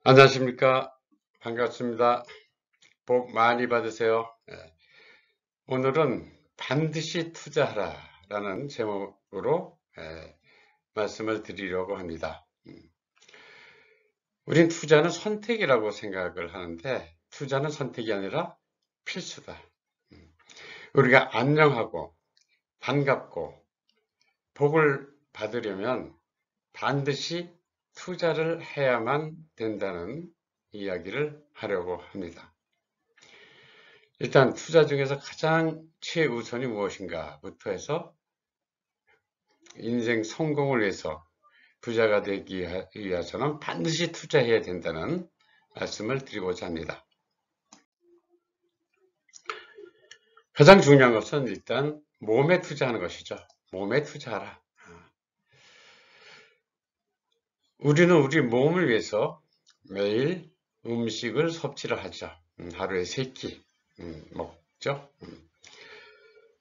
안녕하십니까. 반갑습니다. 복 많이 받으세요. 오늘은 반드시 투자하라 라는 제목으로 말씀을 드리려고 합니다. 우린 투자는 선택이라고 생각을 하는데 투자는 선택이 아니라 필수다. 우리가 안녕하고 반갑고 복을 받으려면 반드시 투자를 해야만 된다는 이야기를 하려고 합니다. 일단 투자 중에서 가장 최우선이 무엇인가부터 해서 인생 성공을 위해서 부자가 되기 위해서는 반드시 투자해야 된다는 말씀을 드리고자 합니다. 가장 중요한 것은 일단 몸에 투자하는 것이죠. 몸에 투자하라. 우리는 우리 몸을 위해서 매일 음식을 섭취를 하죠. 하루에 3끼 먹죠.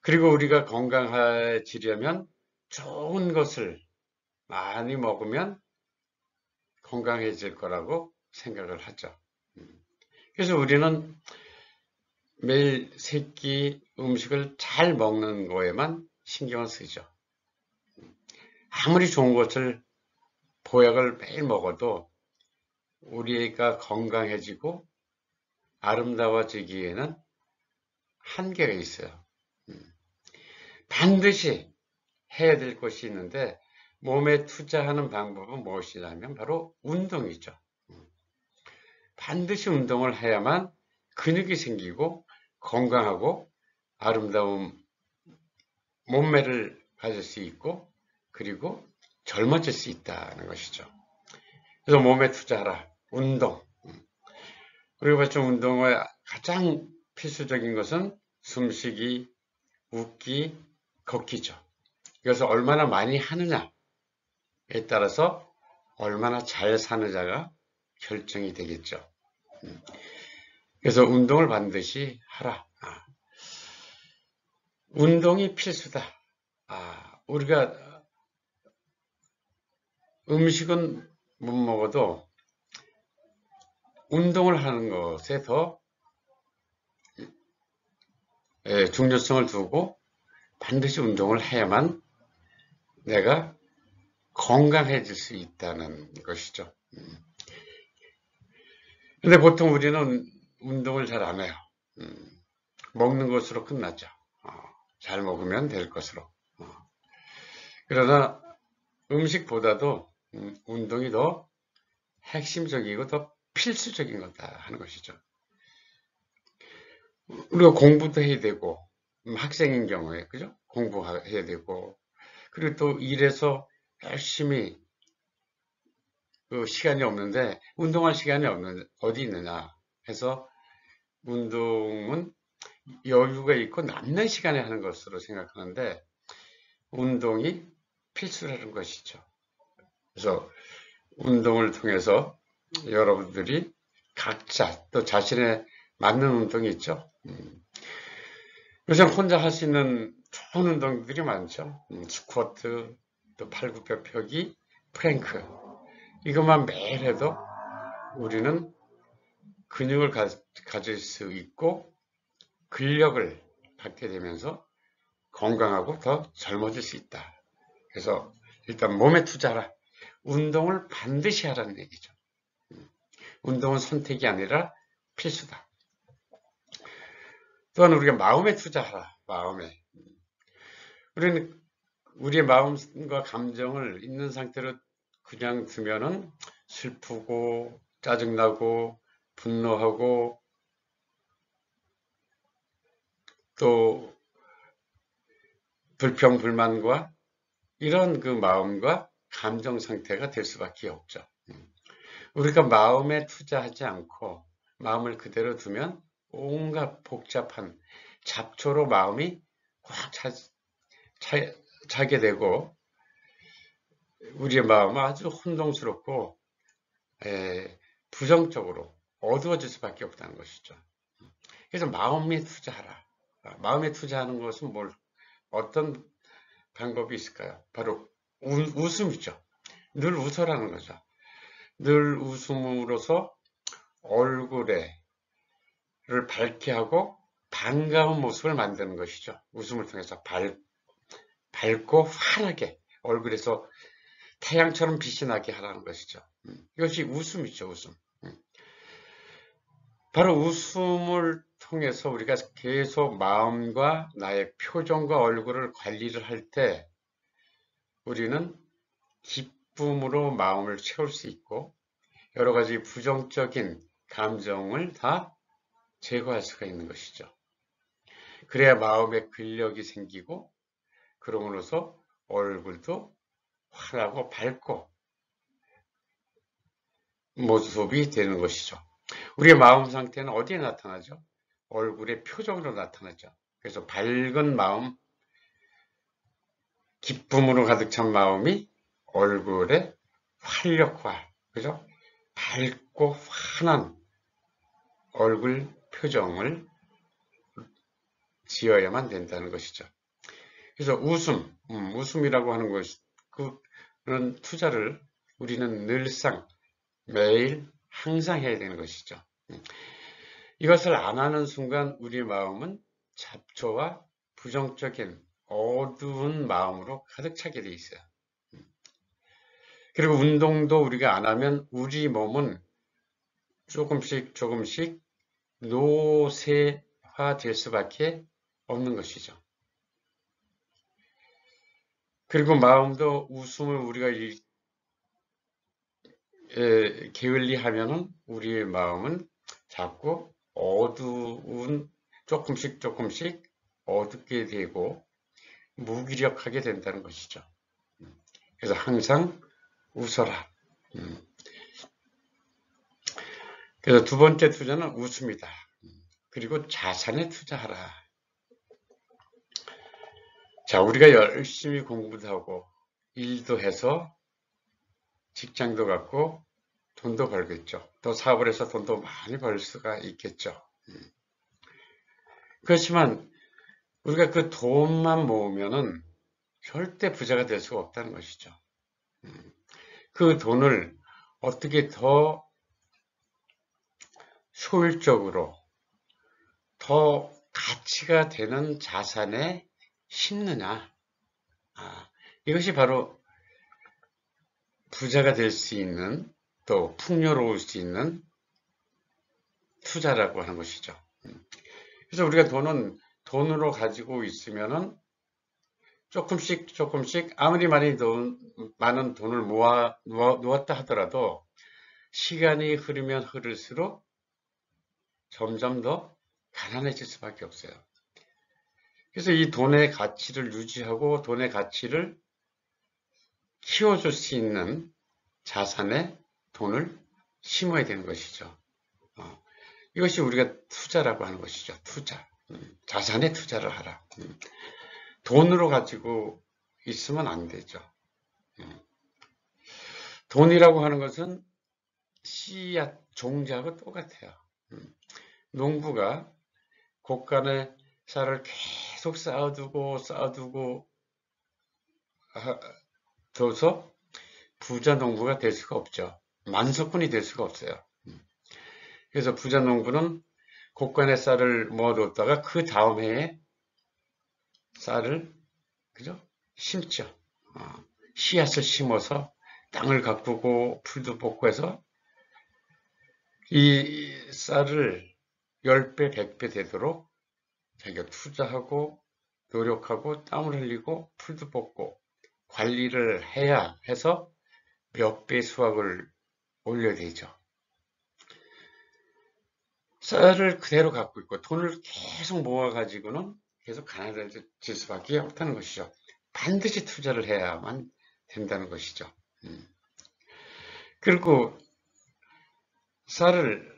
그리고 우리가 건강해지려면 좋은 것을 많이 먹으면 건강해질 거라고 생각을 하죠. 그래서 우리는 매일 3끼 음식을 잘 먹는 거에만 신경을 쓰죠. 아무리 좋은 것을 보약을 매일 먹어도 우리가 건강해지고 아름다워지기에는 한계가 있어요. 반드시 해야 될 것이 있는데 몸에 투자하는 방법은 무엇이냐면 바로 운동이죠. 반드시 운동을 해야만 근육이 생기고 건강하고 아름다운 몸매를 가질 수 있고 그리고 젊어질 수 있다는 것이죠. 그래서 몸에 투자하라. 운동. 그리고 좀 운동의 가장 필수적인 것은 숨쉬기, 웃기, 걷기죠. 이것을 얼마나 많이 하느냐에 따라서 얼마나 잘 사느냐가 결정이 되겠죠. 그래서 운동을 반드시 하라. 운동이 필수다. 우리가 음식은 못 먹어도 운동을 하는 것에 더 중요성을 두고 반드시 운동을 해야만 내가 건강해질 수 있다는 것이죠. 근데 보통 우리는 운동을 잘 안 해요. 먹는 것으로 끝나죠. 잘 먹으면 될 것으로. 그러나 음식보다도 운동이 더 핵심적이고 더 필수적인 거다 하는 것이죠. 우리가 공부도 해야 되고 학생인 경우에 그죠? 공부해야 되고 그리고 또 일해서 열심히 시간이 없는데 운동할 시간이 어디 있느냐 해서 운동은 여유가 있고 남는 시간에 하는 것으로 생각하는데 운동이 필수라는 것이죠. 그래서 운동을 통해서 여러분들이 각자 또 자신의 맞는 운동이 있죠. 요즘 혼자 할 수 있는 좋은 운동들이 많죠. 스쿼트, 또 팔굽혀 펴기, 프랭크. 이것만 매일 해도 우리는 근육을 가질 수 있고 근력을 갖게 되면서 건강하고 더 젊어질 수 있다. 그래서 일단 몸에 투자하라. 운동을 반드시 하라는 얘기죠. 운동은 선택이 아니라 필수다. 또한 우리가 마음에 투자하라. 마음에. 우리는 우리의 마음과 감정을 있는 상태로 그냥 두면은 슬프고 짜증나고 분노하고 또 불평불만과 이런 그 마음과 감정 상태가 될 수밖에 없죠. 우리가 마음에 투자하지 않고 마음을 그대로 두면 온갖 복잡한 잡초로 마음이 확 차게 되고 우리의 마음은 아주 혼동스럽고 부정적으로 어두워질 수밖에 없다는 것이죠. 그래서 마음에 투자하라. 마음에 투자하는 것은 어떤 방법이 있을까요? 바로 웃음이죠. 늘 웃어라는 거죠. 늘 웃음으로써 얼굴을 밝게 하고 반가운 모습을 만드는 것이죠. 웃음을 통해서 밝고 환하게 얼굴에서 태양처럼 빛이 나게 하라는 것이죠. 이것이 웃음이죠, 웃음. 바로 웃음을 통해서 우리가 계속 마음과 나의 표정과 얼굴을 관리를 할 때 우리는 기쁨으로 마음을 채울 수 있고 여러 가지 부정적인 감정을 다 제거할 수가 있는 것이죠. 그래야 마음에 근력이 생기고 그러므로서 얼굴도 환하고 밝고 모습이 되는 것이죠. 우리의 마음 상태는 어디에 나타나죠? 얼굴의 표정으로 나타나죠. 그래서 밝은 마음, 기쁨으로 가득 찬 마음이 얼굴의 활력과, 그죠? 밝고 환한 얼굴 표정을 지어야만 된다는 것이죠. 그래서 웃음이라고 하는 그런 투자를 우리는 늘상, 매일, 항상 해야 되는 것이죠. 이것을 안 하는 순간 우리 마음은 잡초와 부정적인 어두운 마음으로 가득 차게 돼 있어요. 그리고 운동도 우리가 안 하면 우리 몸은 조금씩 노쇠화 될 수밖에 없는 것이죠. 그리고 마음도 웃음을 우리가 게을리하면은 우리의 마음은 자꾸 조금씩 어둡게 되고 무기력하게 된다는 것이죠. 그래서 항상 웃어라. 그래서 두 번째 투자는 웃음이다. 그리고 자산에 투자하라. 자, 우리가 열심히 공부도 하고 일도 해서 직장도 갖고 돈도 벌겠죠. 또 사업을 해서 돈도 많이 벌 수가 있겠죠. 그렇지만 우리가 그 돈만 모으면은 절대 부자가 될 수가 없다는 것이죠. 그 돈을 어떻게 더 효율적으로 더 가치가 되는 자산에 심느냐. 이것이 바로 부자가 될 수 있는 또 풍요로울 수 있는 투자라고 하는 것이죠. 그래서 우리가 돈으로 가지고 있으면은 조금씩 아무리 많은 돈을 놓았다 하더라도 시간이 흐르면 흐를수록 점점 더 가난해질 수밖에 없어요. 그래서 이 돈의 가치를 유지하고 돈의 가치를 키워줄 수 있는 자산에 돈을 심어야 되는 것이죠. 이것이 우리가 투자라고 하는 것이죠. 투자. 자산에 투자를 하라. 돈으로 가지고 있으면 안 되죠. 돈이라고 하는 것은 씨앗, 종자하고 똑같아요. 농부가 곡간에 쌀을 계속 쌓아두고 둬서 부자 농부가 될 수가 없죠. 만석군이 될 수가 없어요. 그래서 부자 농부는 곡간에 쌀을 모아뒀다가 그 다음 해에 쌀을 심죠. 씨앗을 심어서 땅을 가꾸고 풀도 뽑고 해서 이 쌀을 10배, 100배 되도록 자기가 투자하고 노력하고 땀을 흘리고 풀도 뽑고 관리를 해야 해서 몇 배 수확을 올려야 되죠. 쌀을 그대로 갖고 있고 돈을 계속 모아가지고는 계속 가난해질 수밖에 없다는 것이죠. 반드시 투자를 해야만 된다는 것이죠. 그리고 쌀을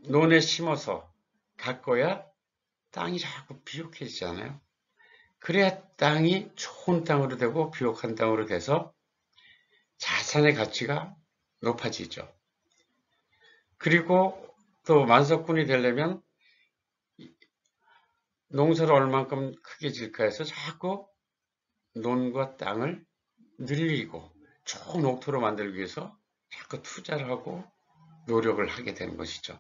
논에 심어서 가꿔야 땅이 자꾸 비옥해지잖아요. 그래야 땅이 좋은 땅으로 되고 비옥한 땅으로 돼서 자산의 가치가 높아지죠. 그리고 또 만석군이 되려면 농사를 얼만큼 크게 질까 해서 자꾸 논과 땅을 늘리고 좋은 옥토로 만들기 위해서 자꾸 투자를 하고 노력을 하게 되는 것이죠.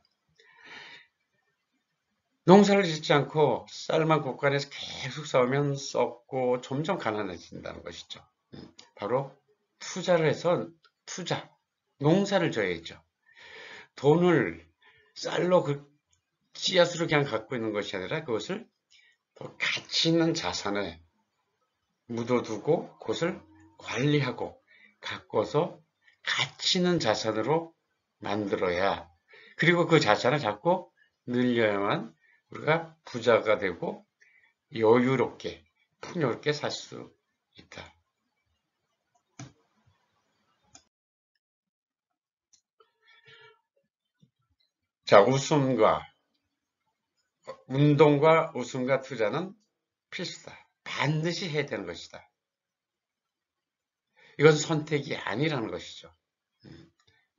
농사를 짓지 않고 쌀만 곳간에서 계속 싸우면 썩고 점점 가난해진다는 것이죠. 바로 투자를 해서 농사를 져야죠. 돈을 쌀로 씨앗으로 그냥 갖고 있는 것이 아니라 그것을 더 가치 있는 자산에 묻어두고 그것을 관리하고 가꿔서 가치 있는 자산으로 만들어야, 그리고 그 자산을 자꾸 늘려야만 우리가 부자가 되고 여유롭게 풍요롭게 살 수 있다. 자, 운동과 웃음과 투자는 필수다. 반드시 해야 되는 것이다. 이건 선택이 아니라는 것이죠.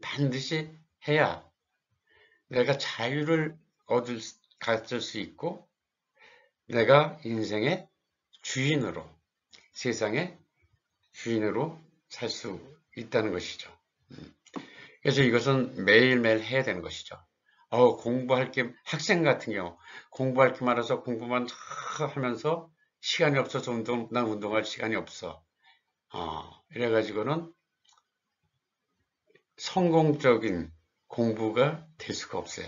반드시 해야 내가 자유를 가질 수 있고 내가 인생의 주인으로, 세상의 주인으로 살 수 있다는 것이죠. 그래서 이것은 매일매일 해야 되는 것이죠. 공부할 게, 학생 같은 경우 공부할 게 많아서 공부만 하면서 시간이 없어서 난 운동할 시간이 없어. 이래가지고는 성공적인 공부가 될 수가 없어요.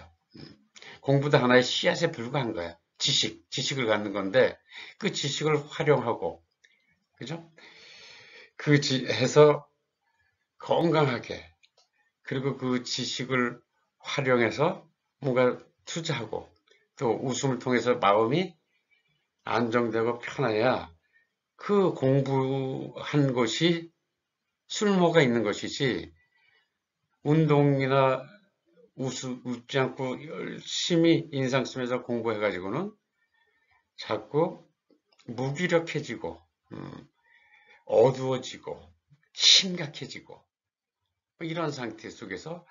공부도 하나의 씨앗에 불과한 거야. 지식을 갖는 건데 그 지식을 활용하고, 그죠? 해서 건강하게, 그리고 그 지식을 활용해서 뭔가 투자하고 또 웃음을 통해서 마음이 안정되고 편해야 그 공부한 것이 쓸모가 있는 것이지, 운동이나 웃지 않고 열심히 인상 쓰면서 공부해가지고는 자꾸 무기력해지고 어두워지고 심각해지고 이런 상태 속에서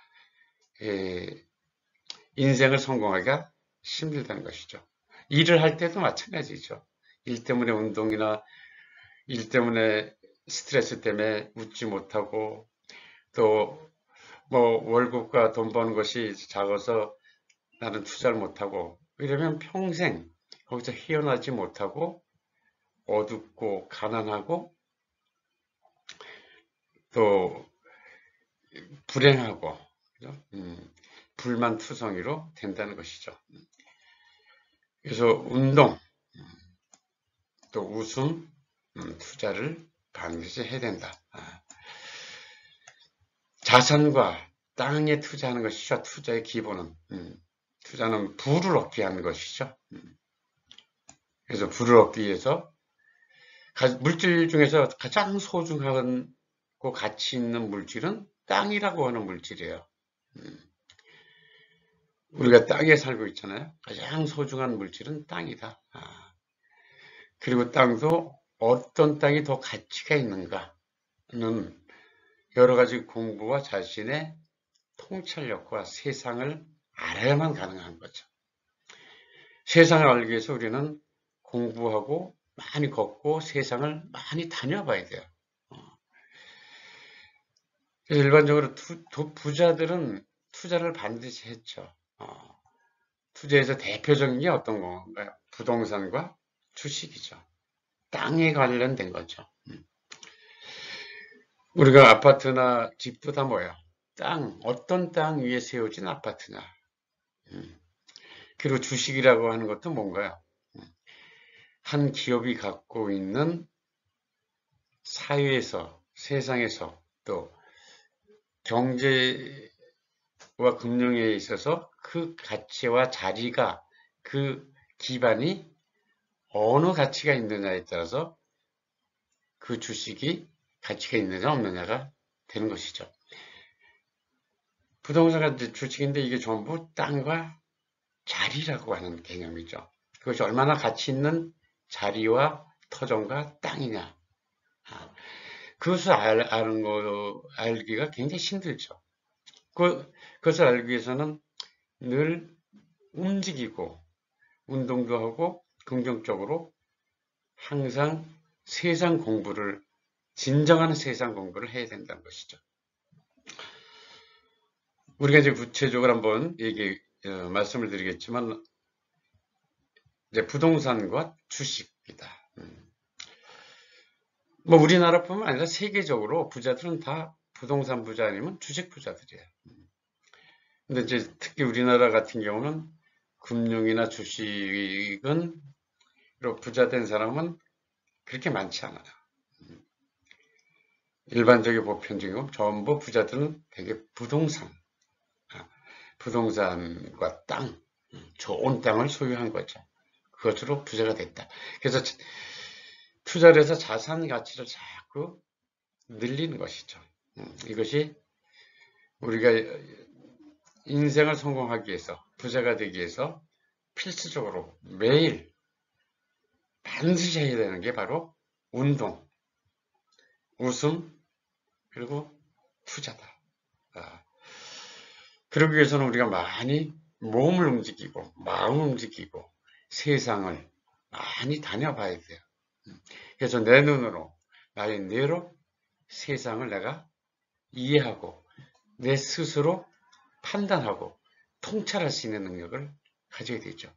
인생을 성공하기가 힘들다는 것이죠. 일을 할 때도 마찬가지죠. 일 때문에 운동이나 일 때문에 스트레스 때문에 웃지 못하고 또 뭐 월급과 돈 버는 것이 작아서 나는 투자를 못하고 이러면 평생 거기서 헤어나지 못하고 어둡고 가난하고 또 불행하고, 그죠? 불만투성이로 된다는 것이죠. 그래서 운동, 또 웃음, 투자를 반드시 해야 된다. 자산과 땅에 투자하는 것이죠. 투자의 기본은. 투자는 부를 얻기 위한 것이죠. 그래서 부를 얻기 위해서 물질 중에서 가장 소중하고 가치 있는 물질은 땅이라고 하는 물질이에요. 우리가 땅에 살고 있잖아요. 가장 소중한 물질은 땅이다. 그리고 땅도 어떤 땅이 더 가치가 있는가는 여러 가지 공부와 자신의 통찰력과 세상을 알아야만 가능한 거죠. 세상을 알기 위해서 우리는 공부하고 많이 걷고 세상을 많이 다녀봐야 돼요. 일반적으로 부자들은 투자를 반드시 했죠. 투자에서 대표적인 게 어떤 건가요? 부동산과 주식이죠. 땅에 관련된 거죠. 우리가 아파트나 집도 다 뭐야? 어떤 땅 위에 세워진 아파트냐. 그리고 주식이라고 하는 것도 뭔가요? 한 기업이 갖고 있는 사회에서, 세상에서, 또 경제와 금융에 있어서 그 가치와 자리가, 그 기반이 어느 가치가 있느냐에 따라서 그 주식이 가치가 있느냐 없느냐가 되는 것이죠. 부동산과 주식인데 이게 전부 땅과 자리라고 하는 개념이죠. 그것이 얼마나 가치 있는 자리와 터전과 땅이냐. 그것을 알기가 굉장히 힘들죠. 그것을 알기 위해서는 늘 움직이고 운동도 하고 긍정적으로 항상 진정한 세상 공부를 해야 된다는 것이죠. 우리가 이제 구체적으로 한번 말씀을 드리겠지만, 이제 부동산과 주식이다. 뭐 우리나라뿐만 아니라 세계적으로 부자들은 다 부동산 부자 아니면 주식 부자들이에요. 근데 이제 특히 우리나라 같은 경우는 금융이나 주식은 부자 된 사람은 그렇게 많지 않아요. 일반적인 보편적이고 전부 부자들은 되게 부동산과 땅, 좋은 땅을 소유한 거죠. 그것으로 부자가 됐다. 그래서 투자를 해서 자산 가치를 자꾸 늘리는 것이죠. 이것이 우리가 인생을 성공하기 위해서, 부자가 되기 위해서 필수적으로 매일 반드시 해야 되는 게 바로 운동, 웃음, 그리고 투자다. 그러기 위해서는 우리가 많이 몸을 움직이고 마음을 움직이고 세상을 많이 다녀봐야 돼요. 그래서 내 눈으로, 나의 뇌로 세상을 내가 이해하고 내 스스로 판단하고 통찰할 수 있는 능력을 가져야 되죠.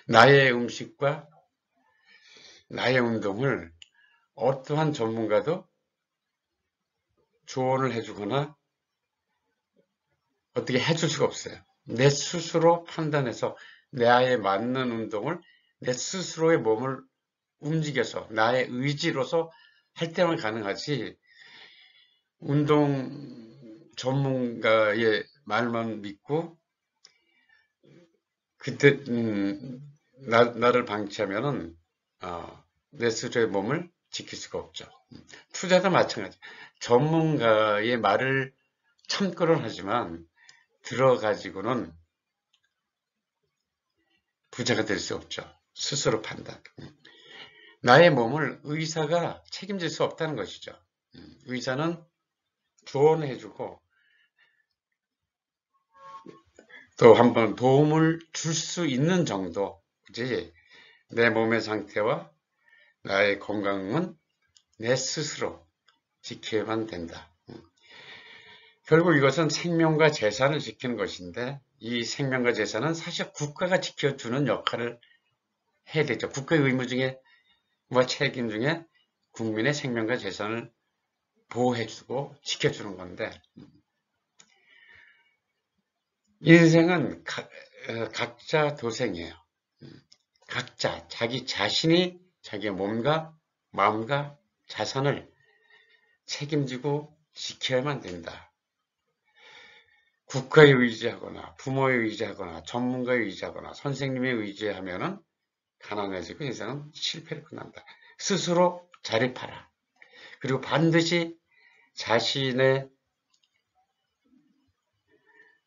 나의 음식과 나의 운동을 어떠한 전문가도 조언을 해주거나 어떻게 해줄 수가 없어요. 내 스스로 판단해서 나에 맞는 운동을 내 스스로의 몸을 움직여서 나의 의지로서 할 때만 가능하지, 운동 전문가의 말만 믿고 그때 나를 방치하면은 내 스스로의 몸을 지킬 수가 없죠. 투자도 마찬가지. 전문가의 말을 참고는 하지만 들어가지고는 부자가 될 수 없죠. 스스로 판단. 나의 몸을 의사가 책임질 수 없다는 것이죠. 의사는 조언해주고 또 한번 도움을 줄 수 있는 정도지, 내 몸의 상태와 나의 건강은 내 스스로 지켜야만 된다. 결국 이것은 생명과 재산을 지키는 것인데, 이 생명과 재산은 사실 국가가 지켜주는 역할을 해야 되죠. 국가의 의무 중에, 책임 중에 국민의 생명과 재산을 보호해주고 지켜주는 건데, 인생은 각자 도생이에요. 각자 자기 자신이 자기의 몸과 마음과 자산을 책임지고 지켜야만 된다. 국가에 의지하거나 부모에 의지하거나 전문가에 의지하거나 선생님에 의지하면은 가난해지고 인생은 실패를 끝난다. 스스로 자립하라. 그리고 반드시 자신의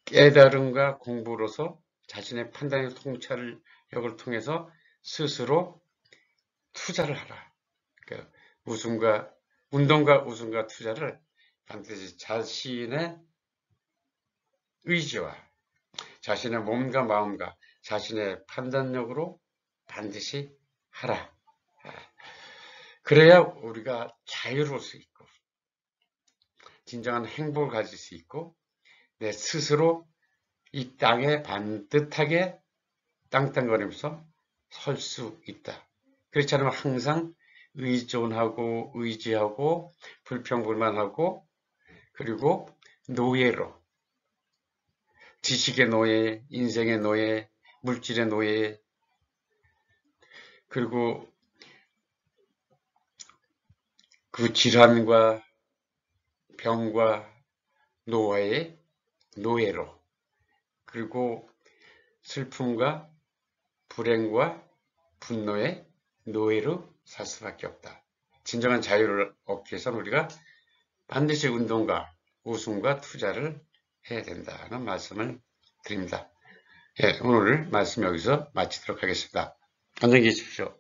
깨달음과 공부로서 자신의 판단의 통찰력을 통해서 스스로 투자를 하라. 그러니까 운동과 웃음과 투자를 반드시 자신의 의지와 자신의 몸과 마음과 자신의 판단력으로 반드시 하라. 그래야 우리가 자유로울 수 있고 진정한 행복을 가질 수 있고 내 스스로 이 땅에 반듯하게 땅땅거리면서 설 수 있다. 그렇지 않으면 항상 의존하고 의지하고 불평불만하고 그리고 노예로, 지식의 노예, 인생의 노예, 물질의 노예, 그리고 그 질환과 병과 노화의 노예로, 그리고 슬픔과 불행과 분노의 노예로 살 수밖에 없다. 진정한 자유를 얻기 위해서는 우리가 반드시 운동과 웃음과 투자를 해야 된다는 말씀을 드립니다. 오늘 말씀 여기서 마치도록 하겠습니다. 안녕히 계십시오.